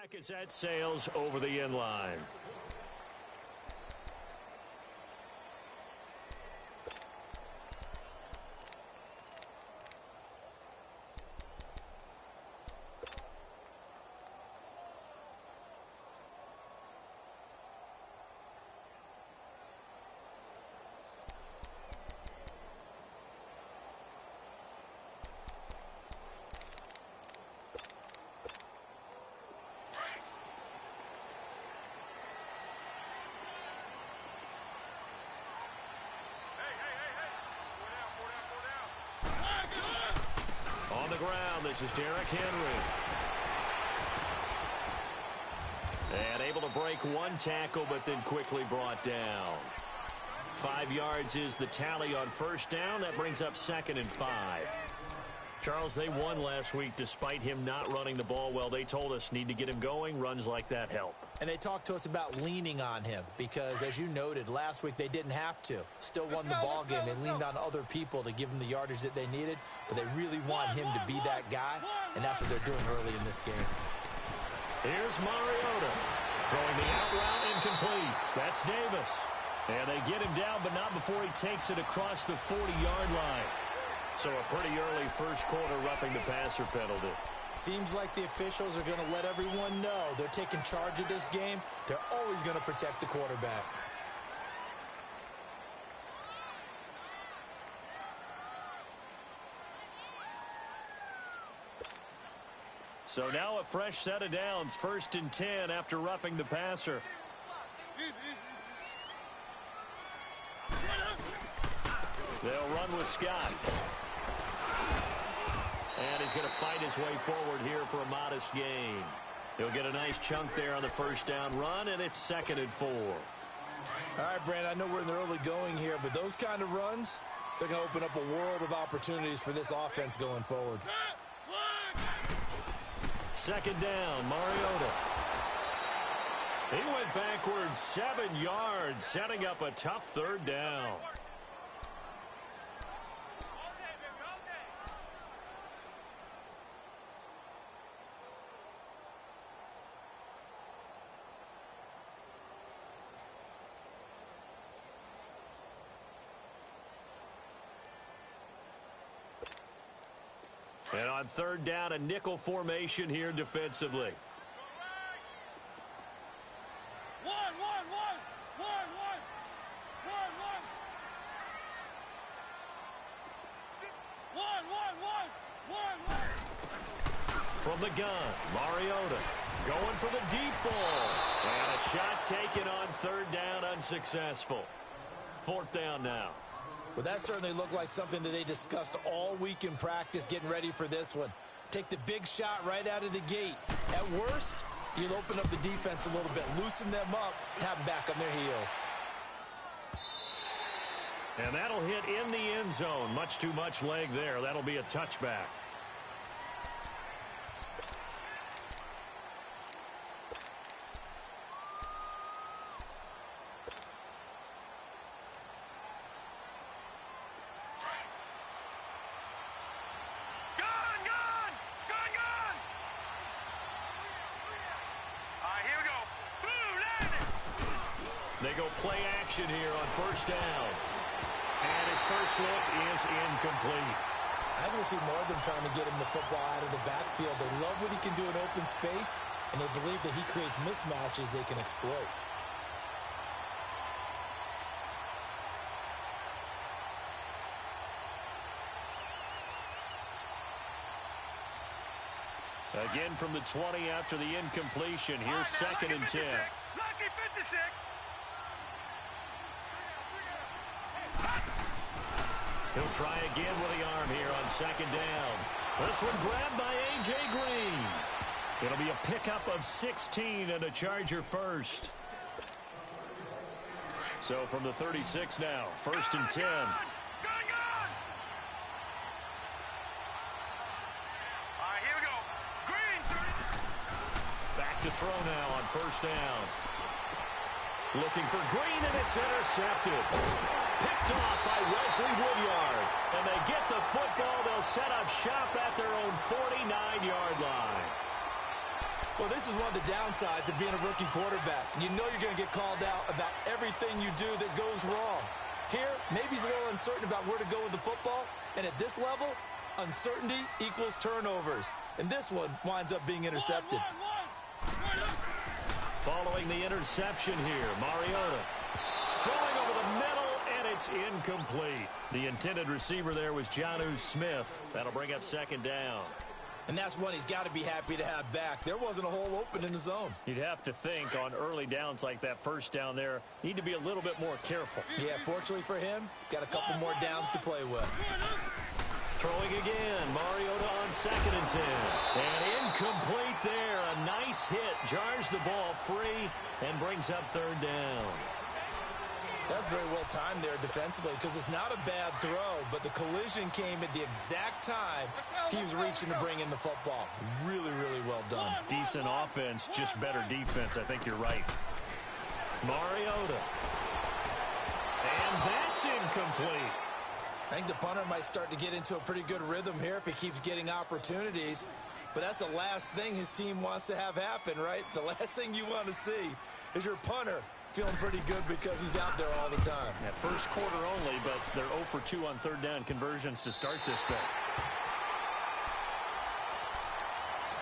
back as that sails over the end line. On the ground, this is Derrick Henry. And able to break one tackle, but then quickly brought down. 5 yards is the tally on first down. That brings up 2nd and 5. Charles, they won last week despite him not running the ball well. They told us need to get him going. Runs like that help. And they talked to us about leaning on him because, as you noted, last week they didn't have to. Still won the ball game. They leaned on other people to give them the yardage that they needed, but they really want him to be that guy, and that's what they're doing early in this game. Here's Mariota. Throwing the out route incomplete. That's Davis. And they get him down, but not before he takes it across the 40-yard line. So a pretty early first quarter roughing the passer penalty. Seems like the officials are going to let everyone know they're taking charge of this game. They're always going to protect the quarterback. So now a fresh set of downs, 1st and 10 after roughing the passer. They'll run with Scott. And he's going to fight his way forward here for a modest gain. He'll get a nice chunk there on the first down run, and it's 2nd and 4. All right, Brandon, I know we're in the early going here, but those kind of runs, they're going to open up a world of opportunities for this offense going forward. 2nd down, Mariota. He went backwards 7 yards, setting up a tough 3rd down. And on 3rd down, a nickel formation here defensively. From the gun, Mariota going for the deep ball. And a shot taken on 3rd down, unsuccessful. 4th down now. Well, that certainly looked like something that they discussed all week in practice getting ready for this one. Take the big shot right out of the gate. At worst, you'll open up the defense a little bit, loosen them up, and have them back on their heels. And that'll hit in the end zone. Much too much leg there. That'll be a touchback. They go play action here on 1st down. And his first look is incomplete. I can see more of them trying to get him the football out of the backfield. They love what he can do in open space, and they believe that he creates mismatches they can exploit. Again from the 20 after the incompletion. Here's 2nd and 10. Lucky 56. He'll try again with the arm here on 2nd down. This one grabbed by A.J. Green. It'll be a pickup of 16 and a Charger first. So from the 36 now, 1st and 10. Back to throw now on 1st down. Looking for Green, and it's intercepted. Picked off by Wesley Woodyard. And they get the football. They'll set up shop at their own 49-yard line. Well, this is one of the downsides of being a rookie quarterback. You know you're going to get called out about everything you do that goes wrong. Here, maybe he's a little uncertain about where to go with the football, and at this level, uncertainty equals turnovers. And this one winds up being intercepted. Following the interception here, Mariota throwing over the middle, and it's incomplete. The intended receiver there was Jonnu Smith. That'll bring up second down. And that's one he's got to be happy to have back. There wasn't a hole open in the zone. You'd have to think on early downs like that first down there, need to be a little bit more careful. Yeah, fortunately for him, got a couple more downs to play with. Throwing again, Mariota on 2nd and 10. And incomplete there. A nice hit, jars the ball free, and brings up 3rd down. That's very well timed there defensively because it's not a bad throw, but the collision came at the exact time he was reaching to bring in the football. Really, really well done. Decent offense, just better defense. I think you're right. Mariota. And that's incomplete. I think the punter might start to get into a pretty good rhythm here if he keeps getting opportunities. But that's the last thing his team wants to have happen, right? The last thing you want to see is your punter feeling pretty good because he's out there all the time. Yeah, first quarter only, but they're 0 for 2 on 3rd down conversions to start this thing.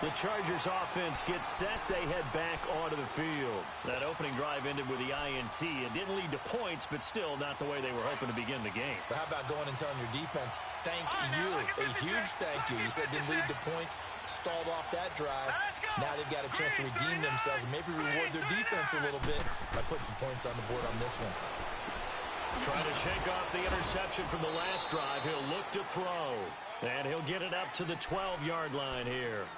The Chargers offense gets set. They head back onto the field. That opening drive ended with the INT. It didn't lead to points, but still not the way they were hoping to begin the game. But how about going and telling your defense, thank you, a huge thank you. You said didn't lead to points, stalled off that drive. Now they've got a chance to redeem themselves and maybe reward their defense a little bit by putting some points on the board on this one. Trying to shake off the interception from the last drive. He'll look to throw. And he'll get it up to the 12-yard line here.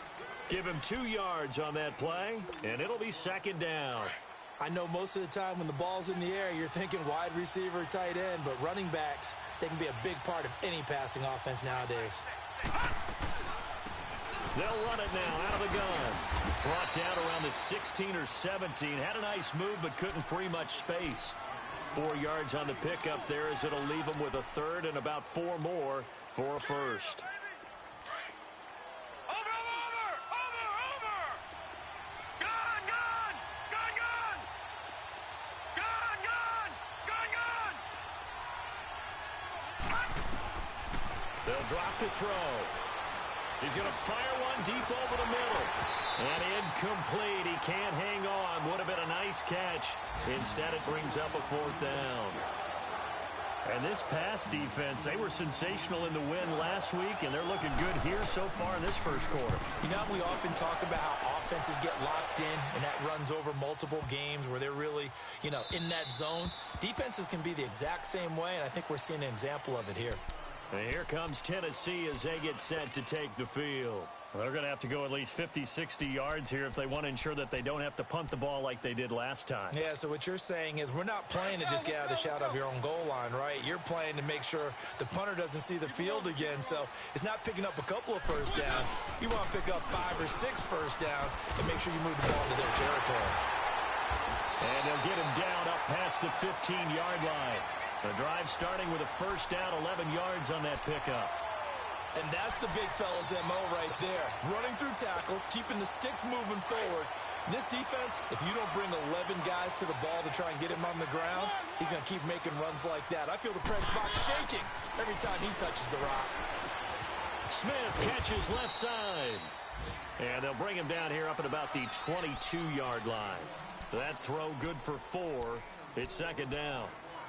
Give him 2 yards on that play, and it'll be 2nd down. I know most of the time when the ball's in the air, you're thinking wide receiver, tight end, but running backs, they can be a big part of any passing offense nowadays. They'll run it now out of the gun. Brought down around the 16 or 17. Had a nice move, but couldn't free much space. 4 yards on the pickup there as it'll leave them with a 3rd and about 4 more for a 1st. They'll drop to throw. He's going to fire one deep over the middle. And incomplete. He can't hang on. Would have been a nice catch. Instead, it brings up a 4th down. And this pass defense, they were sensational in the win last week, and they're looking good here so far in this first quarter. You know, we often talk about how offenses get locked in, and that runs over multiple games where they're really, in that zone. Defenses can be the exact same way, and I think we're seeing an example of it here. And here comes Tennessee as they get set to take the field. Well, they're going to have to go at least 50, 60 yards here if they want to ensure that they don't have to punt the ball like they did last time. Yeah, so what you're saying is we're not playing to just get out of the shadow of your own goal line, right? You're playing to make sure the punter doesn't see the field again. So it's not picking up a couple of first downs. You want to pick up 5 or 6 first downs and make sure you move the ball into their territory. And they'll get him down up past the 15-yard line. The drive starting with a 1st down, 11 yards on that pickup. And that's the big fella's MO right there. Running through tackles, keeping the sticks moving forward. This defense, if you don't bring 11 guys to the ball to try and get him on the ground, he's going to keep making runs like that. I feel the press box shaking every time he touches the rock. Smith catches left side. And they'll bring him down here up at about the 22-yard line. That throw good for 4. It's 2nd down.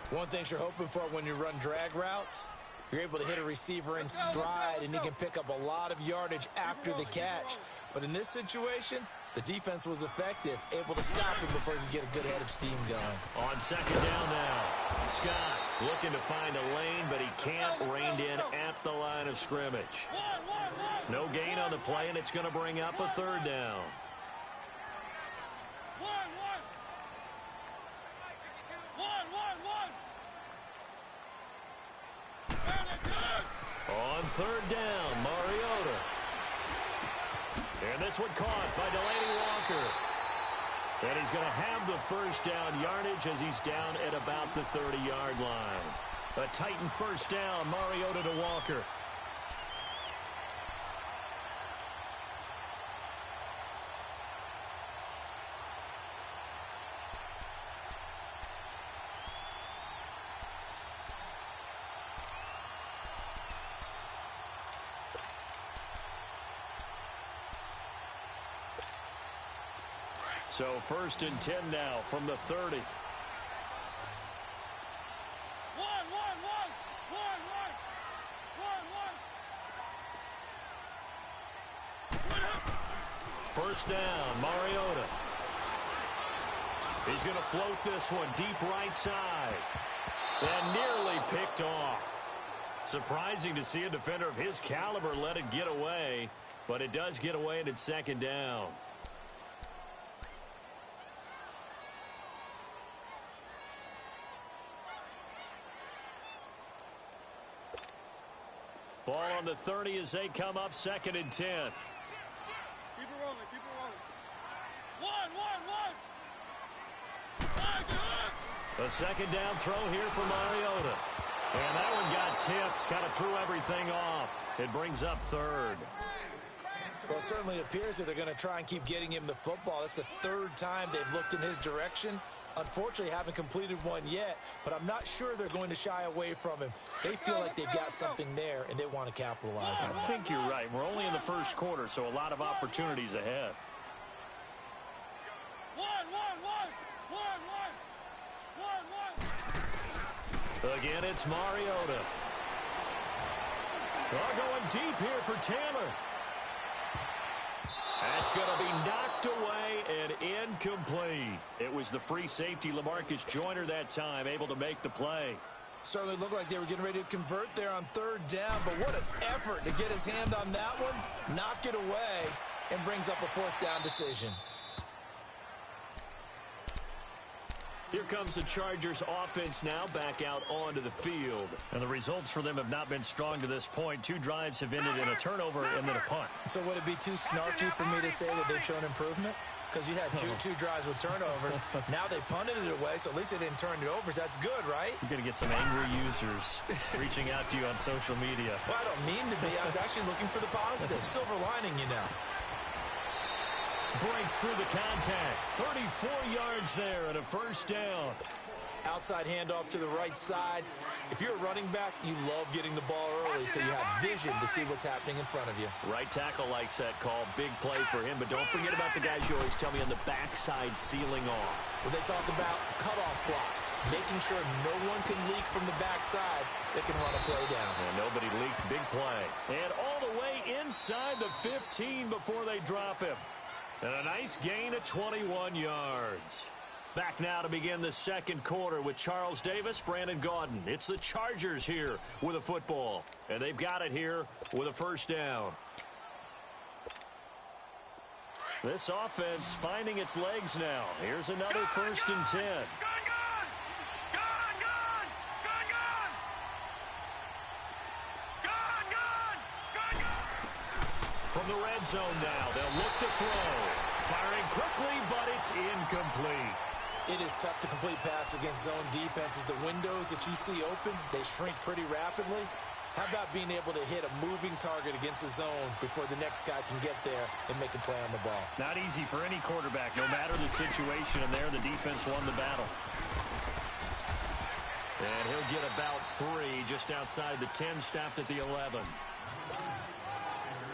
One thing you're hoping for when you run drag routes, you're able to hit a receiver in stride, and he can pick up a lot of yardage after the catch. But in this situation, the defense was effective, able to stop him before he could get a good head of steam going. On 2nd down now, Scott looking to find a lane, but he can't rein in at the line of scrimmage. No gain on the play, and it's going to bring up a 3rd down. On 3rd down, Mariota. And this one caught by Delaney Walker. And he's going to have the 1st down yardage as he's down at about the 30-yard line. A Titan 1st down, Mariota to Walker. So 1st and 10 now from the 30. First down, Mariota. He's going to float this one deep right side. And nearly picked off. Surprising to see a defender of his caliber let it get away, but it does get away and it's 2nd down. Ball on the 30 as they come up 2nd and 10. Keep it rolling, keep it rolling. One. A 2nd down throw here for Mariota. And that one got tipped, kind of threw everything off. It brings up 3rd. Well, it certainly appears that they're going to try and keep getting him the football. That's the 3rd time they've looked in his direction. Unfortunately, haven't completed one yet, but I'm not sure they're going to shy away from him. They feel like they've got something there, and they want to capitalize on it. I think you're right. We're only in the 1st quarter, so a lot of opportunities ahead. Again, it's Mariota. They're going deep here for Taylor. That's going to be knocked away and incomplete. It was the free safety, LaMarcus Joyner, that time, able to make the play. Certainly looked like they were getting ready to convert there on 3rd down, but what an effort to get his hand on that one, knock it away, and brings up a 4th down decision. Here comes the Chargers offense now back out onto the field. And the results for them have not been strong to this point. 2 drives have ended in a turnover and then a punt. So would it be too snarky for me to say that they've shown improvement? Because you had two drives with turnovers. Now they punted it away, so at least they didn't turn it over. So that's good, right? You're going to get some angry users reaching out to you on social media. Well, I don't mean to be. I was actually looking for the positive. Silver lining, you know. Breaks through the contact. 34 yards there and a 1st down. Outside handoff to the right side. If you're a running back, you love getting the ball early, so you have vision to see what's happening in front of you. Right tackle likes that call. Big play for him, but don't forget about the guys you always tell me on the backside sealing off. When they talk about cutoff blocks, making sure no one can leak from the backside that can run a play down. And nobody leaked. Big play. And all the way inside the 15 before they drop him. And a nice gain of 21 yards. Back now to begin the 2nd quarter with Charles Davis, Brandon Gaudin. It's the Chargers here with a football. And they've got it here with a 1st down. This offense finding its legs now. Here's another 1st and 10. From the red zone now, they'll look to throw. Firing quickly, but it's incomplete. It is tough to complete passes against zone defenses. The windows that you see open, they shrink pretty rapidly. How about being able to hit a moving target against a zone before the next guy can get there and make a play on the ball? Not easy for any quarterback, no matter the situation, and there the defense won the battle. And he'll get about 3 just outside the 10, stopped at the 11.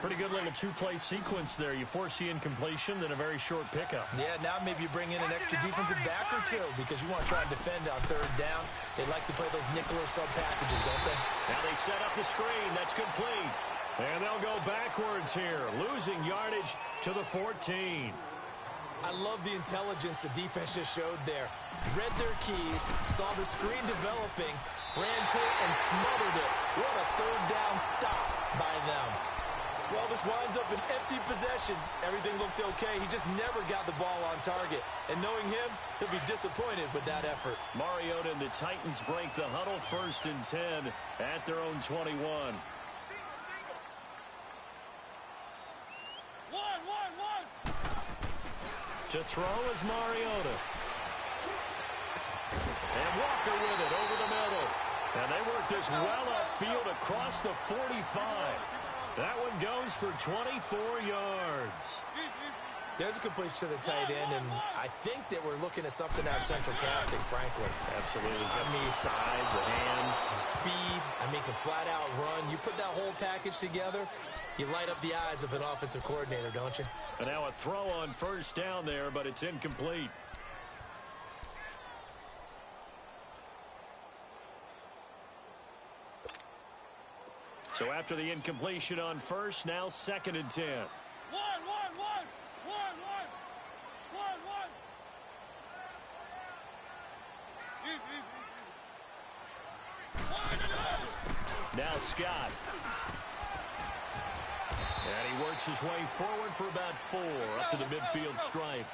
Pretty good little 2-play sequence there. You force the incompletion, then a very short pickup. Yeah, now maybe you bring in an extra defensive back or 2 because you want to try and defend on 3rd down. They like to play those nickel or sub packages, don't they? Now they set up the screen. That's complete. And they'll go backwards here, losing yardage to the 14. I love the intelligence the defense just showed there. Read their keys, saw the screen developing, ran to it, and smothered it. What a 3rd down stop by them. Well, this winds up an empty possession. Everything looked okay. He just never got the ball on target. And knowing him, he'll be disappointed with that effort. Mariota and the Titans break the huddle, 1st and 10 at their own 21. To throw is Mariota. And Walker with it over the middle. And they work this well upfield across the 45. That one goes for 24 yards. There's a completion to the tight end, and I think that we're looking at something out of central casting, frankly. Absolutely. I mean, size, the hands. Speed. I mean, can flat out run. You put that whole package together, you light up the eyes of an offensive coordinator, don't you? And now a throw on first down there, but it's incomplete. So after the incompletion on first, now 2nd and 10. Now Scott. And he works his way forward for about 4 up to the midfield stripe.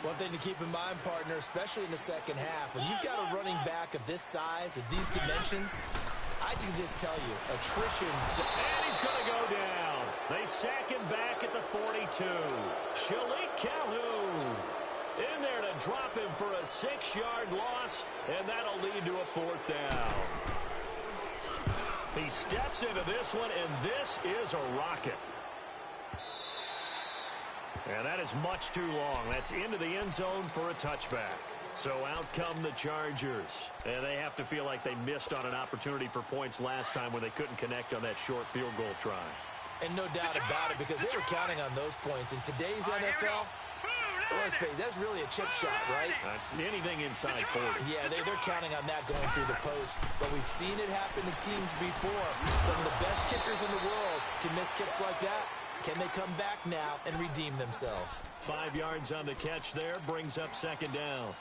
One thing to keep in mind, partner, especially in the second half, when you've got a running back of this size, of these dimensions, I can just tell you, attrition. And he's going to go down. They sack him back at the 42. Shalik Calhoun in there to drop him for a 6-yard loss, and that'll lead to a 4th down. He steps into this one, and this is a rocket. And that is much too long. That's into the end zone for a touchback. So out come the Chargers. And they have to feel like they missed on an opportunity for points last time when they couldn't connect on that short field goal try. And no doubt about it, because they were counting on those points. In today's NFL, let's face it, that's really a chip shot, right? That's anything inside 40. Yeah, they're counting on that going through the post. But we've seen it happen to teams before. Some of the best kickers in the world can miss kicks like that. Can they come back now and redeem themselves? 5 yards on the catch there, brings up 2nd down.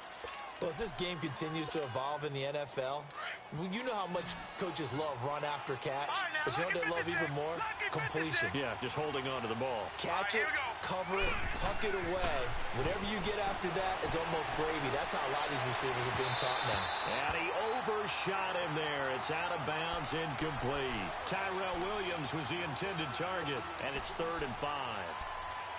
Well, as this game continues to evolve in the NFL, you know how much coaches love run after catch, but you know what they love even more? Completion. Yeah, just holding on to the ball. Catch it, cover it, tuck it away. Whatever you get after that is almost gravy. That's how a lot of these receivers are being taught now. And he overshot him there. It's out of bounds, incomplete. Tyrell Williams was the intended target, and it's 3rd and 5.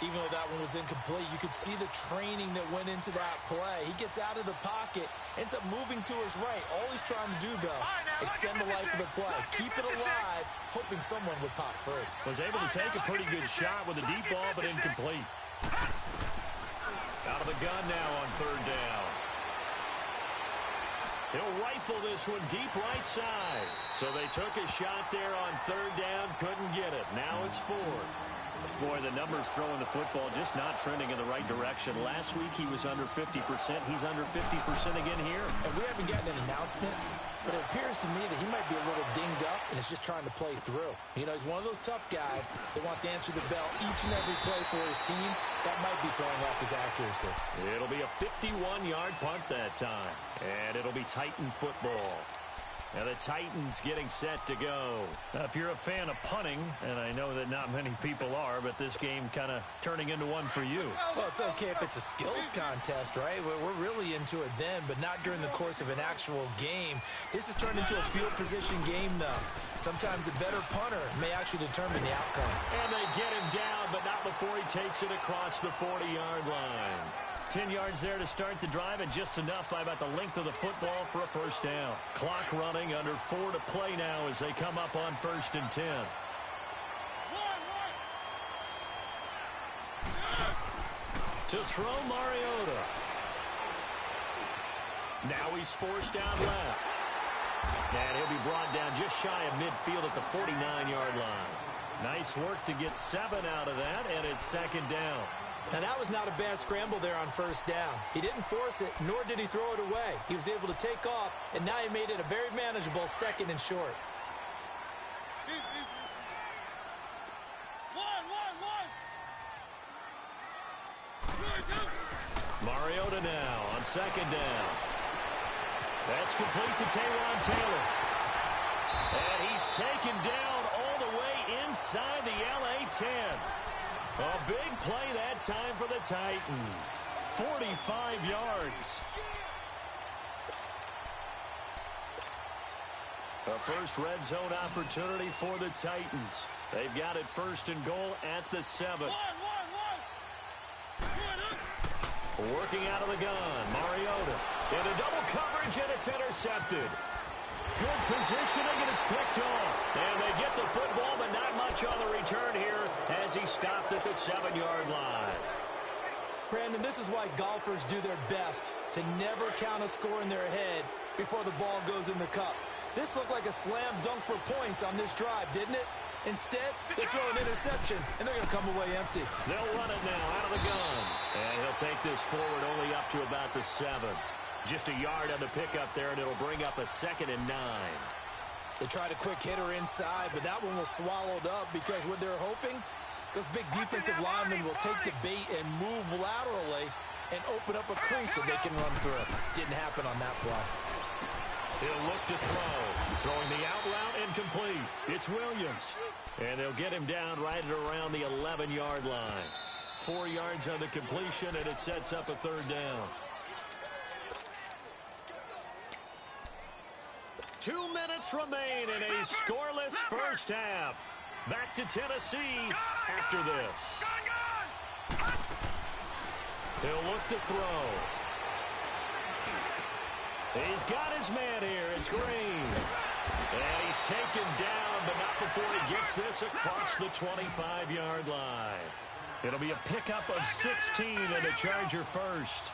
Even though that one was incomplete, you could see the training that went into that play. He gets out of the pocket, ends up moving to his right. All he's trying to do, though, extend the life of the play. Keep it alive, hoping someone would pop free. Was able to take a pretty good shot with a deep ball, but incomplete. Out of the gun now on 3rd down. He'll rifle this one deep right side. So they took a shot there on 3rd down, couldn't get it. Now it's 4th. Boy, the numbers throwing the football just not trending in the right direction. Last week he was under 50%. He's under 50% again here. And we haven't gotten an announcement, but it appears to me that he might be a little dinged up and is just trying to play through. You know, he's one of those tough guys that wants to answer the bell each and every play for his team. That might be throwing off his accuracy. It'll be a 51-yard punt that time, and it'll be Titan football. Now the Titans getting set to go. Now, if you're a fan of punting, and I know that not many people are, but this game kind of turning into one for you. Well, it's okay if it's a skills contest, right? We're really into it then, but not during the course of an actual game. This has turned into a field position game, though. Sometimes a better punter may actually determine the outcome. And they get him down, but not before he takes it across the 40-yard line. 10 yards there to start the drive, and just enough by about the length of the football for a 1st down. Clock running, under 4 to play now as they come up on 1st and 10. To throw Mariota. Now he's forced out left. And he'll be brought down just shy of midfield at the 49-yard line. Nice work to get 7 out of that, and it's 2nd down. Now, that was not a bad scramble there on 1st down. He didn't force it, nor did he throw it away. He was able to take off, and now he made it a very manageable 2nd and short. Mariota now on 2nd down. That's complete to Taywan Taylor. And he's taken down all the way inside the LA 10. A big play that time for the Titans. 45 yards. A first red zone opportunity for the Titans. They've got it 1st and goal at the 7. Working out of the gun, Mariota into double coverage, and it's intercepted. Good positioning, and it's picked off. And they get the football, but not much on the return here as he stopped at the 7-yard line. Brandon, this is why golfers do their best to never count a score in their head before the ball goes in the cup. This looked like a slam dunk for points on this drive, didn't it? Instead, they throw an interception, and they're going to come away empty. They'll run it now out of the gun. And he'll take this forward only up to about the 7. Just a yard on the pickup there, and it'll bring up a 2nd and 9. They tried a quick hitter inside, but that one was swallowed up because what they're hoping, those big defensive linemen will take the bait and move laterally and open up a crease that they can run through. Didn't happen on that play. He'll look to throw. Throwing the out route incomplete. It's Williams. And they'll get him down right at around the 11-yard line. 4 yards on the completion, and it sets up a 3rd down. 2 minutes remain in a scoreless first half. Back to Tennessee after this. He'll look to throw. He's got his man here. It's Green. And he's taken down, but not before he gets this across the 25-yard line. It'll be a pickup of 16 and a Charger first.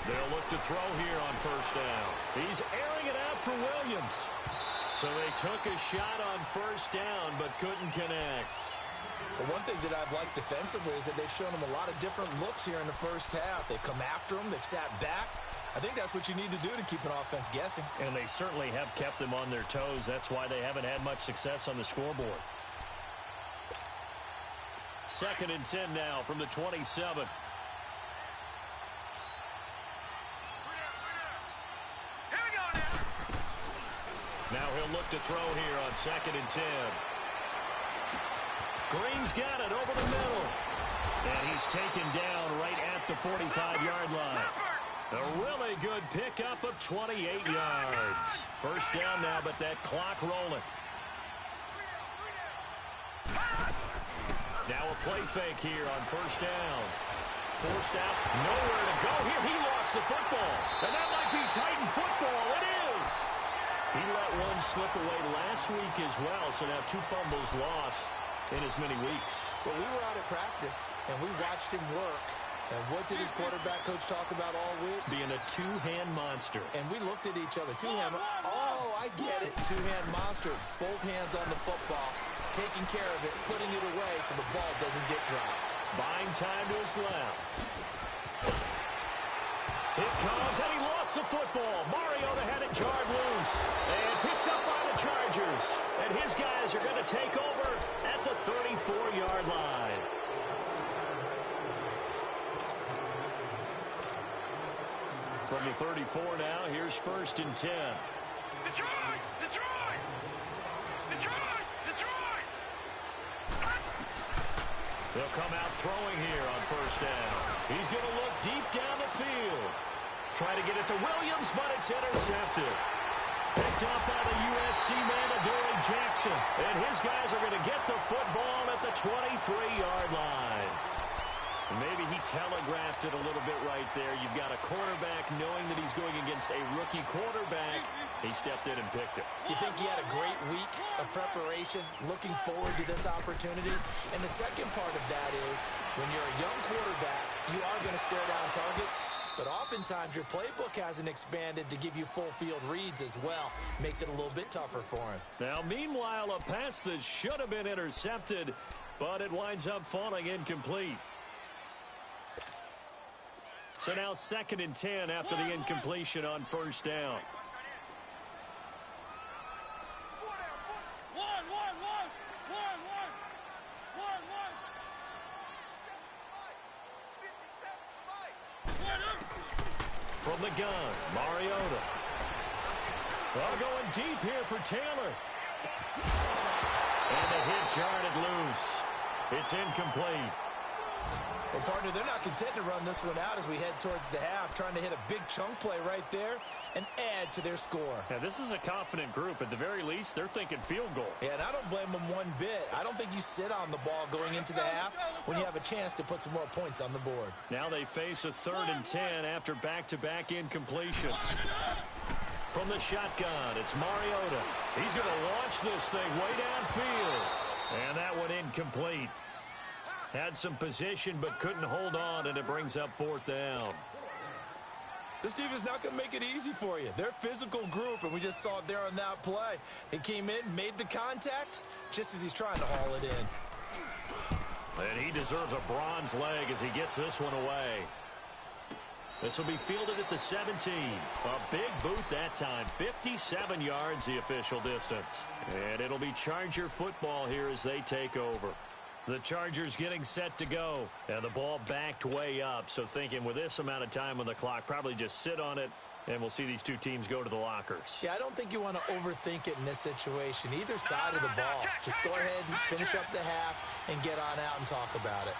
They'll look to throw here on first down. He's airing it out for Williams. So they took a shot on first down, but couldn't connect. Well, one thing that I've liked defensively is that they've shown them a lot of different looks here in the first half. They've come after them. They've sat back. I think that's what you need to do to keep an offense guessing. And they certainly have kept them on their toes. That's why they haven't had much success on the scoreboard. 2nd and 10 now from the 27. Now he'll look to throw here on 2nd and 10. Green's got it over the middle. And he's taken down right at the 45-yard line. A really good pickup of 28 yards. First down now, but that clock rolling. Now a play fake here on first down. Forced out, nowhere to go here. He lost the football. And that might be Titan football. It is. He let one slip away last week as well, so now 2 fumbles lost in as many weeks. Well, we were out at practice, and we watched him work. And what did his quarterback coach talk about all week? Being a 2-hand monster. And we looked at each other. 2-hand. Oh, I get it. 2-hand monster. Both hands on the football. Taking care of it. Putting it away so the ball doesn't get dropped. Buying time to his left. It comes, and he lost the football. Mariota had it jarred loose. And picked up by the Chargers. And his guys are going to take over at the 34-yard line. From the 34 now, here's 1st and 10. Detroit! Detroit! Detroit! Detroit! They'll come out throwing here on first down. He's going to look deep down the field. Try to get it to Williams, but it's intercepted. Picked up by the USC man, Adoree Jackson. And his guys are going to get the football at the 23-yard line. Maybe he telegraphed it a little bit right there. You've got a quarterback knowing that he's going against a rookie quarterback. He stepped in and picked it. You think he had a great week of preparation, looking forward to this opportunity? And the second part of that is, when you're a young quarterback, you are going to stare down targets. But oftentimes your playbook hasn't expanded to give you full field reads as well. Makes it a little bit tougher for him. Now, meanwhile, a pass that should have been intercepted, but it winds up falling incomplete. So now 2nd and 10 after the incompletion on first down. From the gun, Mariota. Well, going deep here for Taylor. And the hit jarred it loose. It's incomplete. Well, partner, they're not content to run this one out as we head towards the half, trying to hit a big chunk play right there and add to their score. Yeah, this is a confident group. At the very least, they're thinking field goal. Yeah, and I don't blame them one bit. I don't think you sit on the ball going into the half when you have a chance to put some more points on the board. Now they face a 3rd and 10 after back-to-back incompletions. From the shotgun, it's Mariota. He's going to launch this thing way downfield. And that one incomplete. Had some position but couldn't hold on, and it brings up 4th down. This defense not going to make it easy for you. They're a physical group, and we just saw it there on that play. He came in, made the contact, just as he's trying to haul it in. And he deserves a bronze leg as he gets this one away. This will be fielded at the 17. A big boot that time. 57 yards the official distance. And it'll be Charger football here as they take over. The Chargers getting set to go. And the ball backed way up. So thinking with this amount of time on the clock, probably just sit on it, and we'll see these two teams go to the lockers. Yeah, I don't think you want to overthink it in this situation. Either side of the ball. Just go ahead and finish up the half and get on out and talk about it.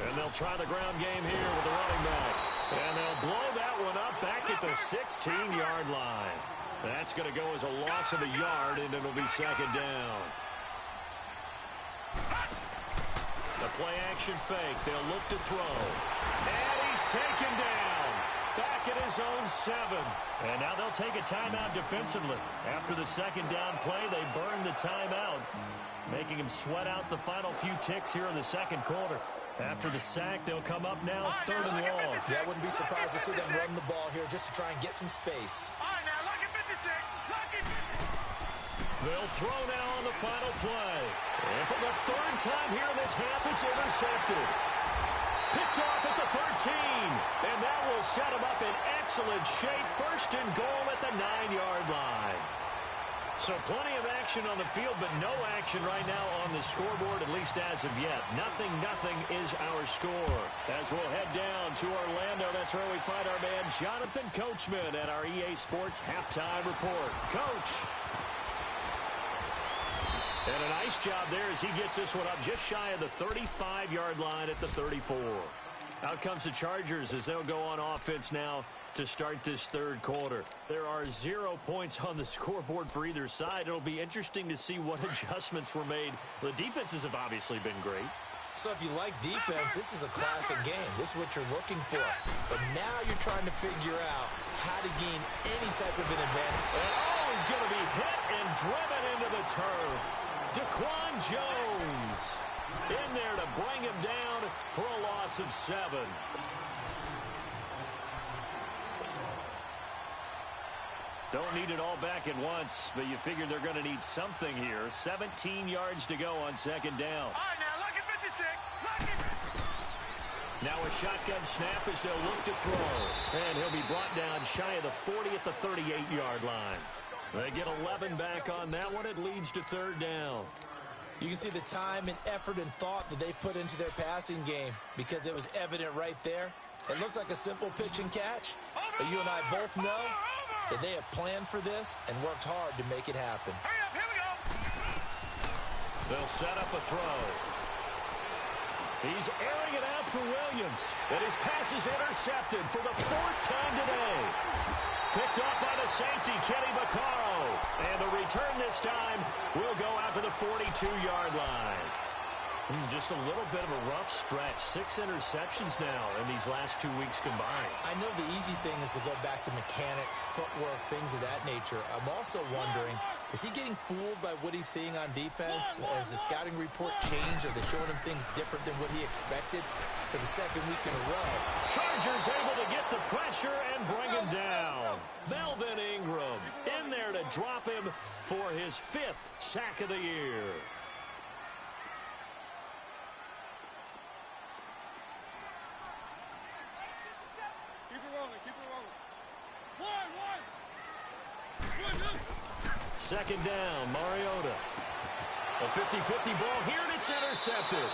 And they'll try the ground game here with the running back. And they'll blow that one up back at the 16-yard line. That's going to go as a loss of a yard, and it'll be 2nd down. The play-action fake. They'll look to throw. And he's taken down. Back at his own 7. And now they'll take a timeout defensively. After the 2nd down play, they burn the timeout, making him sweat out the final few ticks here in the 2nd quarter. After the sack, they'll come up now 3rd and long. Yeah, I wouldn't be surprised to see them run the ball here just to try and get some space. They'll throw now on the final play. And for the 3rd time here in this half, it's intercepted. Picked off at the 13. And that will set him up in excellent shape. 1st and goal at the 9-yard line. So plenty of action on the field, but no action right now on the scoreboard, at least as of yet. 0-0 is our score. As we'll head down to Orlando, that's where we find our man Jonathan Coachman at our EA Sports Halftime Report. Coach. And a nice job there as he gets this one up just shy of the 35-yard line at the 34. Out comes the Chargers as they'll go on offense now to start this 3rd quarter. There are 0 points on the scoreboard for either side. It'll be interesting to see what adjustments were made. The defenses have obviously been great. So if you like defense, this is a classic game. This is what you're looking for. But now you're trying to figure out how to gain any type of an advantage. And he's going to be hit and driven into the turf. Daquan Jones in there to bring him down for a loss of 7. Don't need it all back at once, but you figure they're going to need something here. 17 yards to go on 2nd down. All right, now, look at 56. Look at... Now a shotgun snap as they'll look to throw. And he'll be brought down shy of the 40 at the 38-yard line. They get 11 back on that one. It leads to 3rd down. You can see the time and effort and thought that they put into their passing game because it was evident right there. It looks like a simple pitch and catch, but you and I both know that they have planned for this and worked hard to make it happen. Hurry up, here we go. They'll set up a throw. He's airing it out for Williams, and his pass is intercepted for the 4th time today. Picked off by the safety, Kenny Vaccaro. And the return this time will go out to the 42-yard line. Just a little bit of a rough stretch. 6 interceptions now in these last 2 weeks combined. I know the easy thing is to go back to mechanics, footwork, things of that nature. I'm also wondering, is he getting fooled by what he's seeing on defense? Has the scouting report changed? Are they showing him things different than what he expected for the 2nd week in a row? Chargers able to get the pressure and bring him down. Melvin Ingram in there to drop him for his 5th sack of the year. Keep it rolling, keep it rolling. One. 2nd down, Mariota. A 50-50 ball here, and it's intercepted.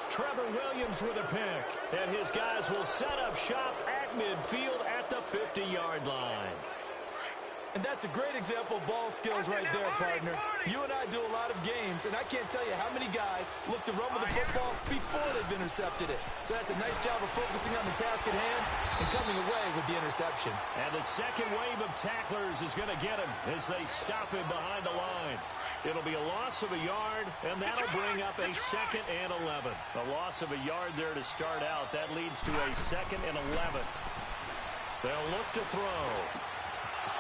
Trevor Williams with a pick, and his guys will set up shop at midfield at the 50-yard line. And that's a great example of ball skills right there, partner. You and I do a lot of games, and I can't tell you how many guys look to run with the football before they've intercepted it. So that's a nice job of focusing on the task at hand and coming away with the interception. And the second wave of tacklers is going to get him as they stop him behind the line. It'll be a loss of a yard, and that'll bring up a 2nd and 11. A loss of a yard there to start out. That leads to a 2nd and 11. They'll look to throw.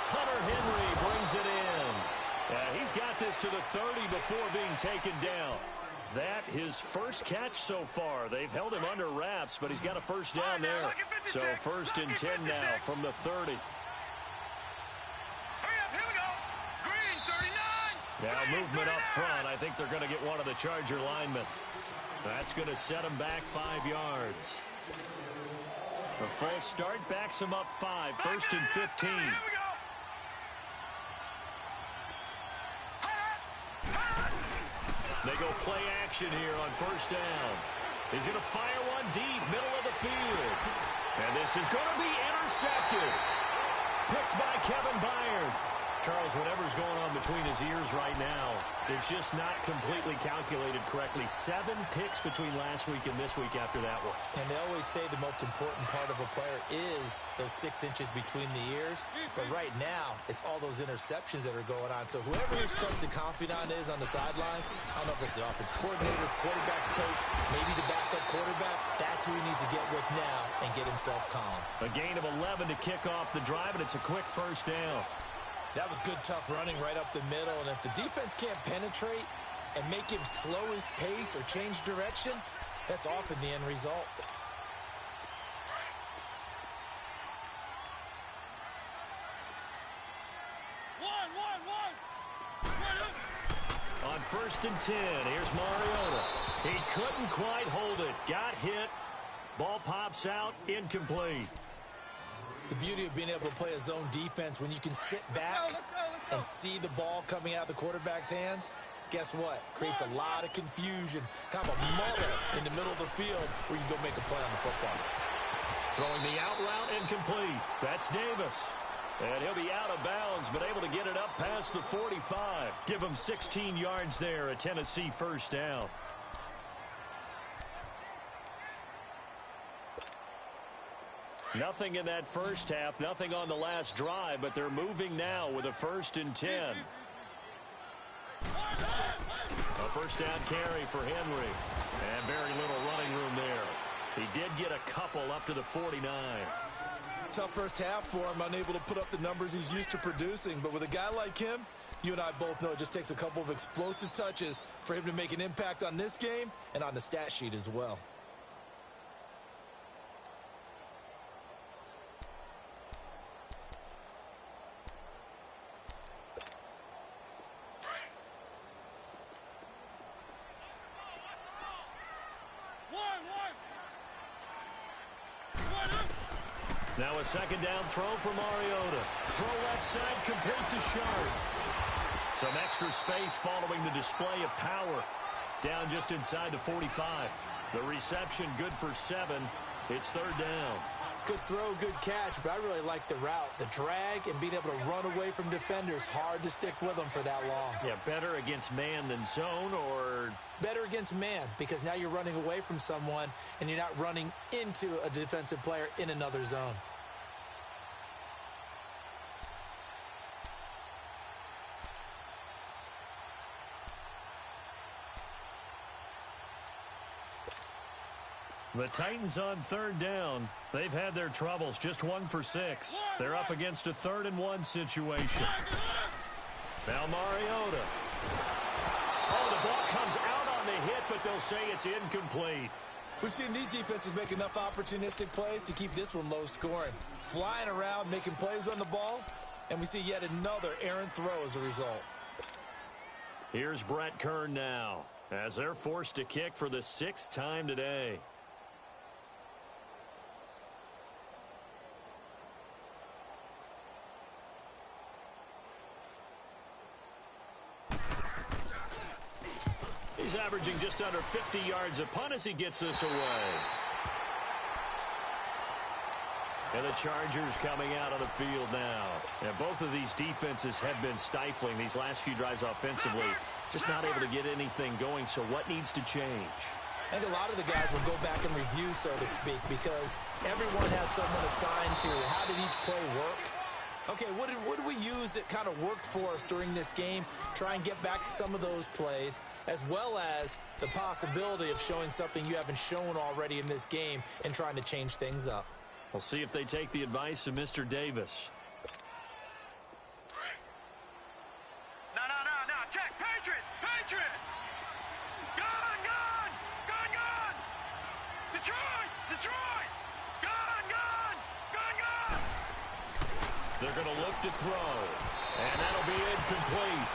Hunter Henry brings it in. He's got this to the 30 before being taken down. That his first catch so far. They've held him under wraps, but he's got a first down there. So first and 10 now from the 30. Now movement up front. I think they're going to get one of the Charger linemen. That's going to set him back 5 yards. The full start backs him up 5. First and 15. They go play action here on first down. He's going to fire one deep, middle of the field. And this is going to be intercepted. Picked by Kevin Byard. Charles, whatever's going on between his ears right now, it's just not completely calculated correctly. 7 picks between last week and this week after that one. And they always say the most important part of a player is those 6 inches between the ears. But right now, it's all those interceptions that are going on. So whoever his trusted confidant is on the sidelines, I don't know if it's the offensive coordinator, quarterback's coach, maybe the backup quarterback, that's who he needs to get with now and get himself calm. A gain of 11 to kick off the drive, and it's a quick first down. That was good, tough running right up the middle. And if the defense can't penetrate and make him slow his pace or change direction, that's often the end result. On first and 10, here's Mariota. He couldn't quite hold it. Got hit. Ball pops out, incomplete. The beauty of being able to play a zone defense when you can sit back and see the ball coming out of the quarterback's hands, guess what? Creates a lot of confusion, kind of a muddle in the middle of the field where you go make a play on the football. Throwing the out route incomplete. That's Davis. And he'll be out of bounds, but able to get it up past the 45. Give him 16 yards there, a Tennessee first down. Nothing in that first half, nothing on the last drive, but they're moving now with a first and 10. A first down carry for Henry. And very little running room there. He did get a couple up to the 49. Tough first half for him, unable to put up the numbers he's used to producing. But with a guy like him, you and I both know it just takes a couple of explosive touches for him to make an impact on this game and on the stat sheet as well. Now a second down throw for Mariota. Throw left side, complete to Sharp. Some extra space following the display of power. Down just inside the 45. The reception good for 7. It's third down. Good throw, good catch, but I really like the route. The drag and being able to run away from defenders. Hard to stick with them for that long. Yeah, better against man than zone, or better against man, because now you're running away from someone and you're not running into a defensive player in another zone. The Titans on third down. They've had their troubles, just 1 for 6. They're up against a 3rd and 1 situation. Now Mariota. Oh, the ball comes out on the hit, but they'll say it's incomplete. We've seen these defenses make enough opportunistic plays to keep this one low scoring. Flying around, making plays on the ball, and we see yet another errant throw as a result. Here's Brett Kern now, as they're forced to kick for the 6th time today. He's averaging just under 50 yards a punt as he gets this away. And the Chargers coming out on the field now. And both of these defenses have been stifling these last few drives offensively. Just not able to get anything going, so what needs to change? I think a lot of the guys will go back and review, so to speak, because everyone has someone assigned to how did each play work. Okay, what did we use that kind of worked for us during this game? Try and get back to some of those plays, as well as the possibility of showing something you haven't shown already in this game and trying to change things up. We'll see if they take the advice of Mr. Davis. No. Check. Patriot. Gun. Detroit. Gun. They're going to look to throw. And that'll be incomplete.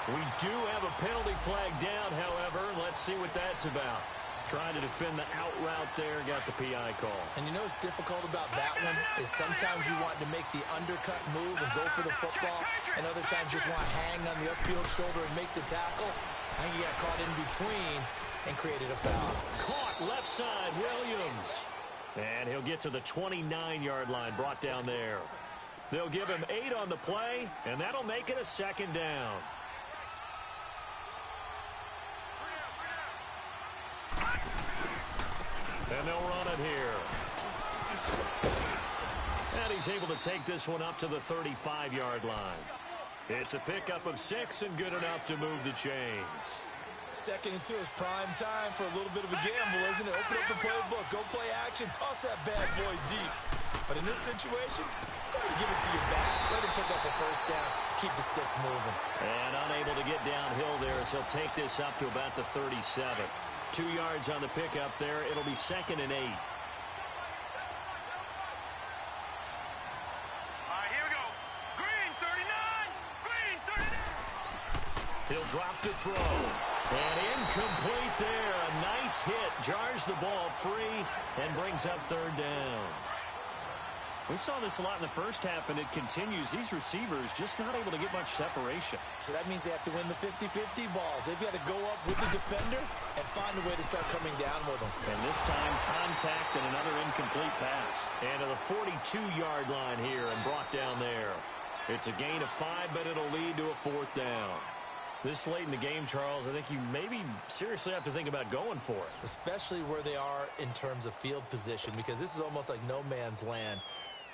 We do have a penalty flag down, however. Let's see what that's about. Trying to defend the out route there, got the PI call. And you know what's difficult about that one is sometimes you want to make the undercut move and go for the football, and other times just want to hang on the upfield shoulder and make the tackle. I think he got caught in between and created a foul. Caught left side, Williams. And he'll get to the 29-yard line, brought down there. They'll give him 8 on the play, and that'll make it a second down. And they'll run it here. And he's able to take this one up to the 35-yard line. It's a pickup of 6 and good enough to move the chains. 2nd and 2 is prime time for a little bit of a gamble, isn't it? Open up the playbook, go play action, toss that bad boy deep. But in this situation, go ahead and give it to your back. Let him pick up a first down. Keep the sticks moving. And unable to get downhill there as he'll take this up to about the 37. 2 yards on the pickup there. It'll be 2nd and 8. All right, here we go. Green 39. He'll drop to throw. And incomplete there. A nice hit. Jars the ball free and brings up 3rd down. We saw this a lot in the first half, and it continues. These receivers just not able to get much separation. So that means they have to win the 50-50 balls. They've got to go up with the defender and find a way to start coming down with them. And this time, contact and another incomplete pass. And to the 42-yard line here and brought down there. It's a gain of 5, but it'll lead to a 4th down. This late in the game, Charles, I think you maybe seriously have to think about going for it. Especially where they are in terms of field position, because this is almost like no man's land.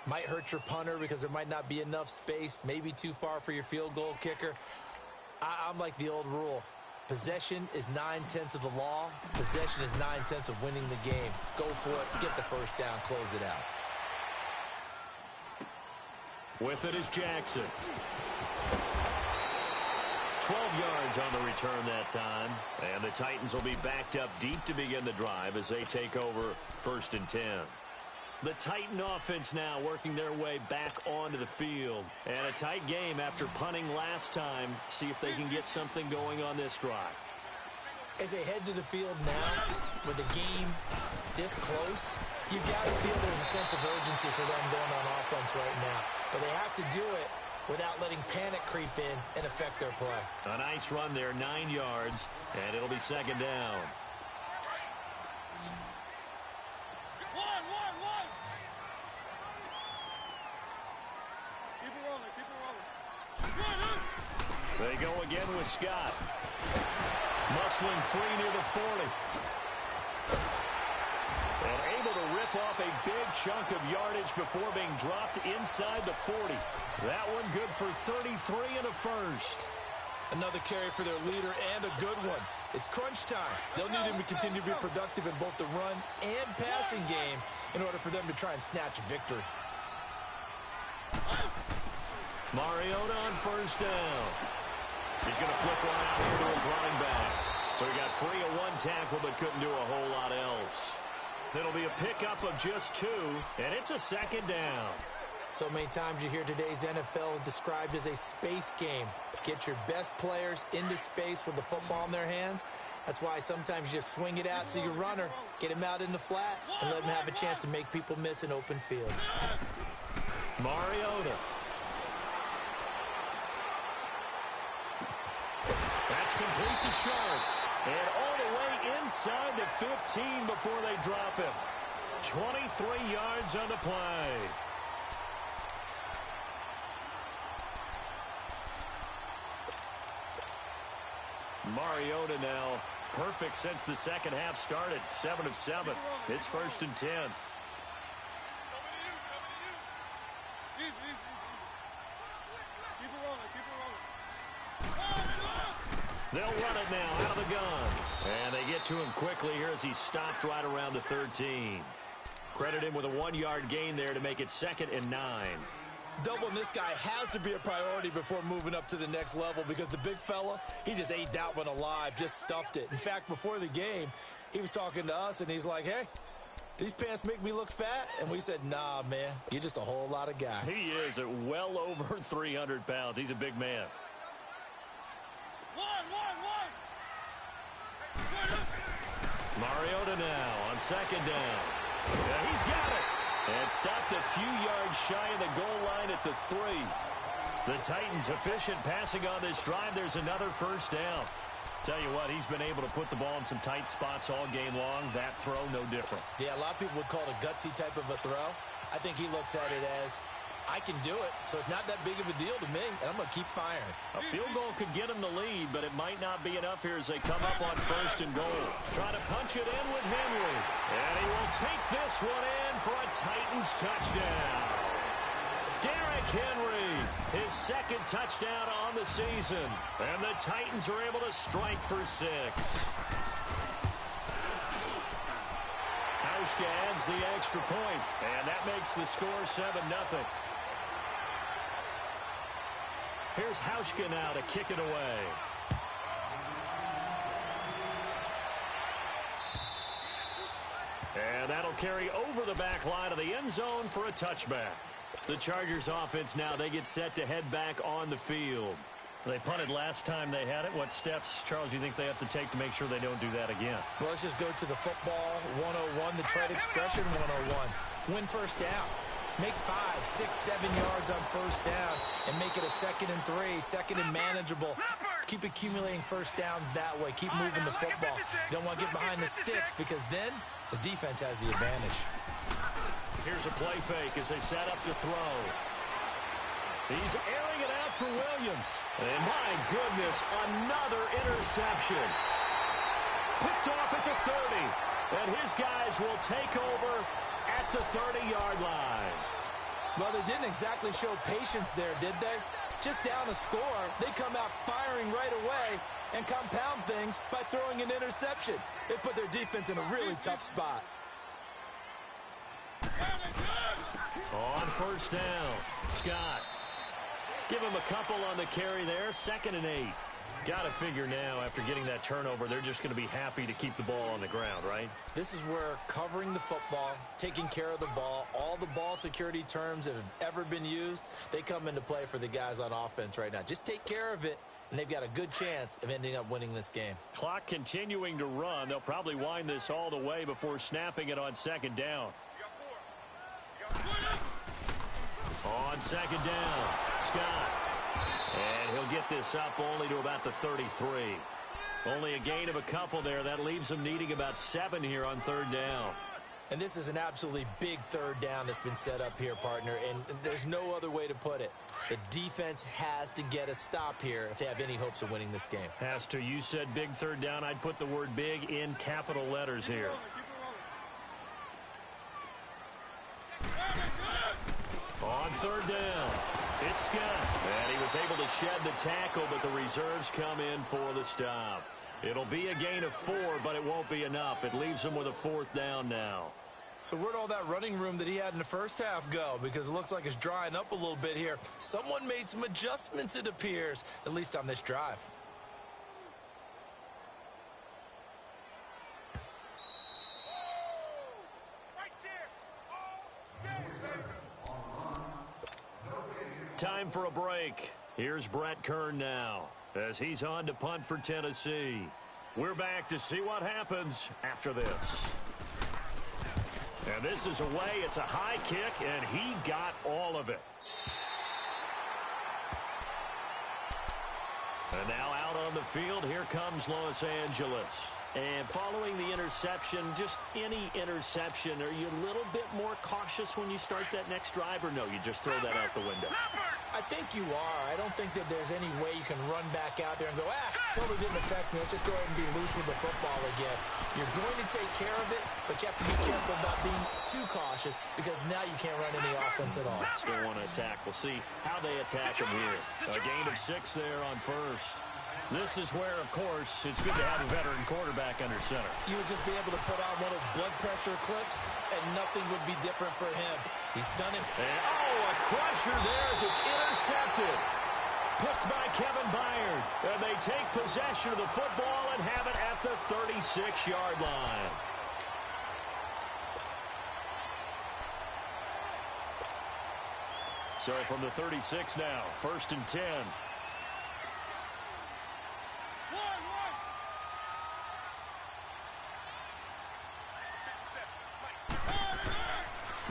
Might hurt your punter because there might not be enough space, maybe too far for your field goal kicker. I'm like the old rule. Possession is 9/10 of the law. Possession is 9/10 of winning the game. Go for it, get the first down, close it out. With it is Jackson. 12 yards on the return that time. And the Titans will be backed up deep to begin the drive as they take over 1st and 10. The Titan offense now working their way back onto the field. And a tight game after punting last time. See if they can get something going on this drive. As they head to the field now, with the game this close, you've got to feel there's a sense of urgency for them going on offense right now. But they have to do it without letting panic creep in and affect their play. A nice run there, 9 yards, and it'll be 2nd down. They go again with Scott. Muscling free near the 40. And able to rip off a big chunk of yardage before being dropped inside the 40. That one good for 33 and a first. Another carry for their leader and a good one. It's crunch time. They'll need him to continue to be productive in both the run and passing game in order for them to try and snatch a victory. Mariota on 1st down. He's going to flip one out here to his running back. So he got free of 1 tackle but couldn't do a whole lot else. It'll be a pickup of just 2, and it's a 2nd down. So many times you hear today's NFL described as a space game. Get your best players into space with the football in their hands. That's why sometimes you just swing it out to your runner, get him out in the flat, and let him have a chance to make people miss an open field. Mariota. That's complete to Sharp. And all the way inside the 15 before they drop him. 23 yards on the play. Mariota now perfect since the second half started. 7 of 7. It's 1st and 10. They'll run it now out of the gun. And they get to him quickly here as he's stopped right around the 13. Credit it in with a 1-yard gain there to make it 2nd and 9. Doubling this guy has to be a priority before moving up to the next level because the big fella, he just ate that one alive, just stuffed it. In fact, before the game, he was talking to us, and he's like, hey, these pants make me look fat? And we said, nah, man, you're just a whole lot of guy. He is at well over 300 pounds. He's a big man. Mariota now on 2nd down. Yeah, he's got it. And stopped a few yards shy of the goal line at the 3. The Titans efficient passing on this drive. There's another 1st down. Tell you what, he's been able to put the ball in some tight spots all game long. That throw, no different. Yeah, a lot of people would call it a gutsy type of a throw. I think he looks at it as, I can do it, so it's not that big of a deal to me, and I'm going to keep firing. A field goal could get him the lead, but it might not be enough here as they come up on 1st and goal. Try to punch it in with Henry. And he will take this one in for a Titans touchdown. Derrick Henry, his 2nd touchdown on the season. And the Titans are able to strike for 6. Hauschka adds the extra point, and that makes the score 7-0. Here's Hauschka now to kick it away. And that'll carry over the back line of the end zone for a touchback. The Chargers offense now, they get set to head back on the field. They punted last time they had it. What steps, Charles, do you think they have to take to make sure they don't do that again? Well, let's just go to the football 101, the trade expression 101. Win 1st down. Make 5, 6, 7 yards on 1st down and make it a 2nd and 3, 2nd and manageable. Keep accumulating 1st downs that way. Keep moving the football. You don't want to get behind the sticks because then the defense has the advantage. Here's a play fake as they set up to throw. He's airing it out for Williams. And my goodness, another interception. Picked off at the 30. And his guys will take over at the 30-yard line. Well, they didn't exactly show patience there, did they? Just down a score, they come out firing right away and compound things by throwing an interception. They put their defense in a really tough spot. On 1st down, Scott. Give him a couple on the carry there, 2nd and 8. Got to figure now, after getting that turnover, they're just going to be happy to keep the ball on the ground, right? This is where covering the football, taking care of the ball, all the ball security terms that have ever been used, they come into play for the guys on offense right now. Just take care of it, and they've got a good chance of ending up winning this game. Clock continuing to run. They'll probably wind this all the way before snapping it on 2nd down. On 2nd down, Scott. And he'll get this up only to about the 33. Only a gain of a couple there. That leaves them needing about 7 here on 3rd down. And this is an absolutely big 3rd down that's been set up here, partner. And there's no other way to put it. The defense has to get a stop here if they have any hopes of winning this game. Has to. You said big 3rd down. I'd put the word big in capital letters here. On 3rd down, it's Scott. And he was able to shed the tackle, but the reserves come in for the stop. It'll be a gain of 4, but it won't be enough. It leaves him with a 4th down now. So where'd all that running room that he had in the first half go? Because it looks like it's drying up a little bit here. Someone made some adjustments, it appears, at least on this drive. Time for a break. Here's Brett Kern now as he's on to punt for Tennessee. We're back to see what happens after this. And this is away. It's a high kick, and he got all of it. And now out on the field, here comes Los Angeles. And following the interception, just any interception, are you a little bit more cautious when you start that next drive, or no, you just throw that out the window? I think you are. I don't think that there's any way you can run back out there and go, totally didn't affect me. Let's just go ahead and be loose with the football again. You're going to take care of it, but you have to be careful about being too cautious because now you can't run any offense at all. Still want to attack. We'll see how they attack him here. A gain of 6 there on 1st. This is where, of course, it's good to have a veteran quarterback under center. You would just be able to put on one of those blood pressure clips, and nothing would be different for him. He's done it. And, a crusher there as it's intercepted. Picked by Kevin Byard. And they take possession of the football and have it at the 36-yard line. So from the 36 now, 1st and 10.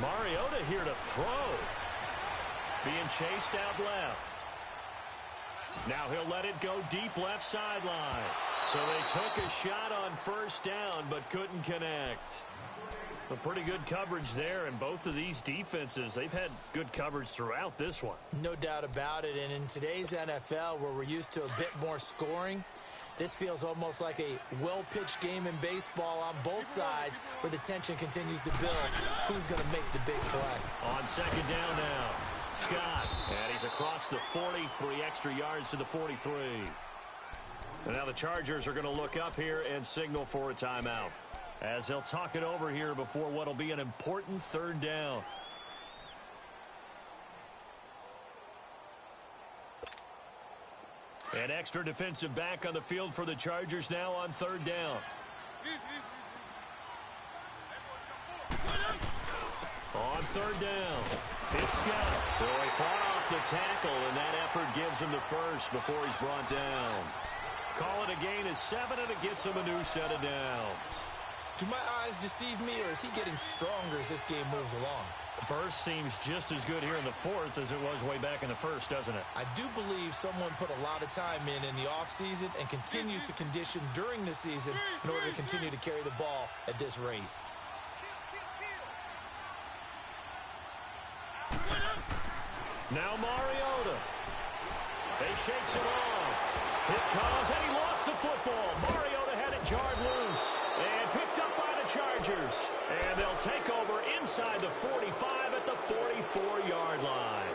Mariota here to throw. Being chased out left. Now he'll let it go deep left sideline. So they took a shot on 1st down but couldn't connect. A pretty good coverage there, and both of these defenses, they've had good coverage throughout this one. No doubt about it, and in today's NFL where we're used to a bit more scoring, this feels almost like a well-pitched game in baseball on both sides where the tension continues to build. Who's going to make the big play? On 2nd down now, Scott. And he's across the 40, 3 extra yards to the 43. And now the Chargers are going to look up here and signal for a timeout, as they'll talk it over here before what will be an important 3rd down. An extra defensive back on the field for the Chargers now on 3rd down. On 3rd down, it's Scott. So he fought off the tackle, and that effort gives him the first before he's brought down. Call it a gain of 7, and it gets him a new set of downs. Do my eyes deceive me, or is he getting stronger as this game moves along? First seems just as good here in the 4th as it was way back in the 1st, doesn't it? I do believe someone put a lot of time in the offseason and continues to condition during the season in order to continue to carry the ball at this rate. Now Mariota. They shakes it off. It comes, and he lost the football. Mariota had it jarred loose and picked up by the Chargers. And they'll take over inside the 45 at the 44-yard line.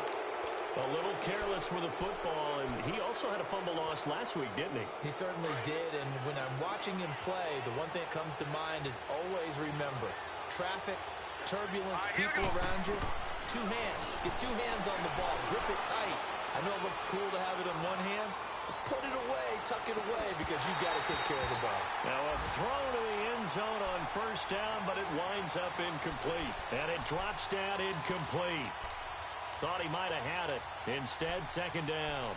A little careless with the football, and he also had a fumble loss last week, didn't he? He certainly did, and when I'm watching him play, the one thing that comes to mind is always remember, traffic, turbulence, people around you, 2 hands. Get 2 hands on the ball. Grip it tight. I know it looks cool to have it in one hand, put it away, tuck it away, because you've got to take care of the ball. Now a throw to the end zone on 1st down, but it winds up incomplete. And it drops down incomplete. Thought he might have had it. Instead, 2nd down.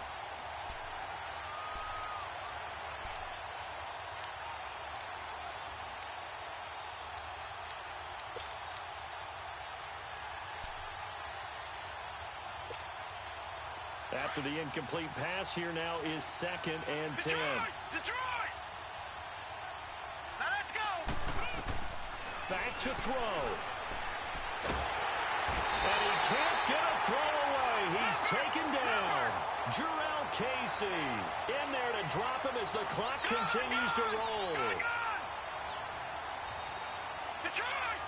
After the incomplete pass, here now is 2nd and 10. Detroit! Now let's go! Back to throw. And he can't get a throw away. He's taken down. Jarrell Casey in there to drop him as the clock continues to roll. Detroit!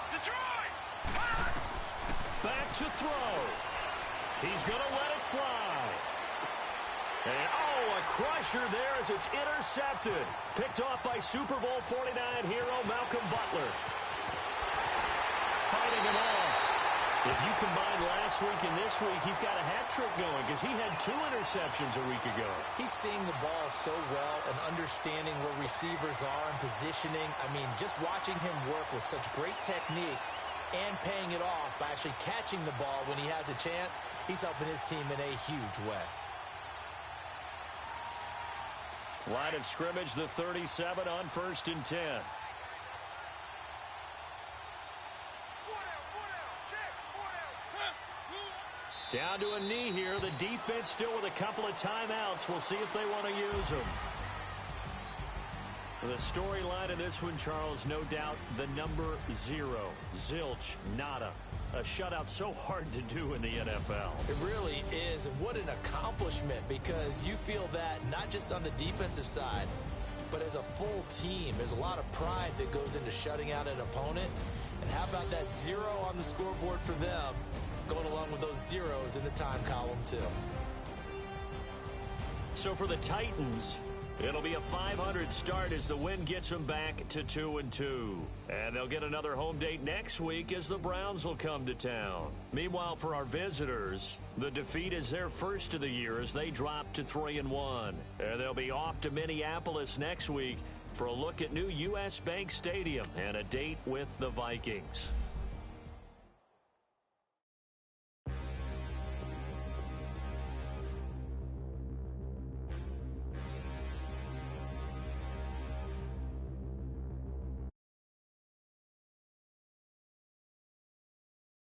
Back to throw. He's going to let it fly. And, a crusher there as it's intercepted. Picked off by Super Bowl 49 hero Malcolm Butler. Fighting him off. If you combine last week and this week, he's got a hat trick going because he had 2 interceptions a week ago. He's seeing the ball so well and understanding where receivers are and positioning. I mean, just watching him work with such great technique and paying it off by actually catching the ball when he has a chance, he's helping his team in a huge way. Line of scrimmage, the 37 on 1st and 10. Down to a knee here. The defense still with a couple of timeouts. We'll see if they want to use them. The storyline of this one, Charles, no doubt the number 0. Zilch, nada. A shutout so hard to do in the NFL. It really is, and what an accomplishment, because you feel that not just on the defensive side, but as a full team. There's a lot of pride that goes into shutting out an opponent. And how about that 0 on the scoreboard for them, going along with those zeros in the time column too. So for the Titans, It'll be a .500 start as the win gets them back to 2-2. And they'll get another home date next week as the Browns will come to town. Meanwhile, for our visitors, the defeat is their first of the year as they drop to 3-1. And they'll be off to Minneapolis next week for a look at new U.S. Bank Stadium and a date with the Vikings.